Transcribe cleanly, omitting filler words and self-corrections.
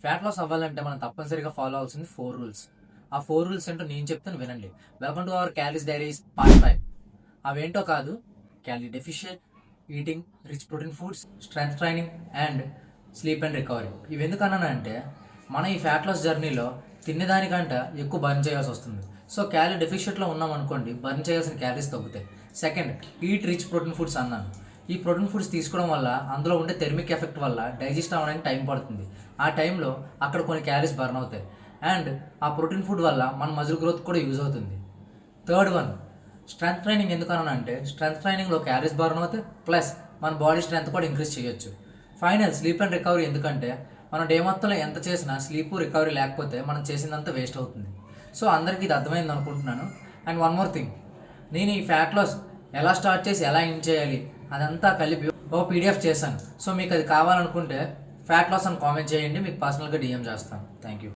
Fat loss అవ్వాలంటే మనం తప్పనిసరిగా ఫాలో అవ్వాల్సింది 4 రూల్స్. ఆ 4 రూల్స్ ఏంటో నేను చెప్తాను వినండి. Welcome to our calories diaries part 5. అవేంటో కాదు, calorie deficient eating, rich protein foods, strength training and sleep and recovery. ఇవి ఎందుకన్నానంటే మనం ఈ ఫ్యాట్ లాస్ జర్నీలో తినేదానికంటే ఎక్కువ బర్న్ చేయాల్సి వస్తుంది. సో క్యాలరీ డెఫిషియెంట్లో ఉన్నాం అనుకోండి, బర్న్ చేయాల్సిన క్యాలరీస్ తగ్గుతాయి. Second, eat rich protein foods అన్నాను. ఈ ప్రోటీన్ ఫుడ్స్ తీసుకోవడం వల్ల అందులో ఉండే థెర్మిక్ ఎఫెక్ట్ వల్ల డైజెస్ట్ అవ్వడానికి టైం పడుతుంది. ఆ టైంలో అక్కడ కొన్ని క్యాలరీస్ బర్న్ అవుతాయి అండ్ ఆ ప్రోటీన్ ఫుడ్ వల్ల మన మజిల్ గ్రోత్ కూడా యూజ్ అవుతుంది. థర్డ్ వన్, స్ట్రెంత్ ట్రైనింగ్ ఎందుకనంటే స్ట్రెంత్ ట్రైనింగ్లో క్యాలరీస్ బర్న్ అవుతాయి ప్లస్ మన బాడీ స్ట్రెంత్ కూడా ఇంక్రీజ్ చేయొచ్చు. ఫైనల్, స్లీప్ అండ్ రికవరీ ఎందుకంటే మనం డే మొత్తంలో ఎంత చేసినా స్లీప్ రికవరీ లేకపోతే మనం చేసిందంతా వేస్ట్ అవుతుంది. సో అందరికీ ఇది అర్థమైంది అనుకుంటున్నాను. అండ్ వన్ మోర్ థింగ్, నేను ఈ ఫ్యాట్ లాస్ ఎలా స్టార్ట్ చేసి ఎలా ఎండ్ చేయాలి అదంతా కలిపి ఒక పీడిఎఫ్ చేశాను. సో మీకు అది కావాలనుకుంటే ఫ్యాట్ లాస్ అని కామెంట్ చేయండి, మీకు పర్సనల్గా డిఎం చేస్తాను. Thank you.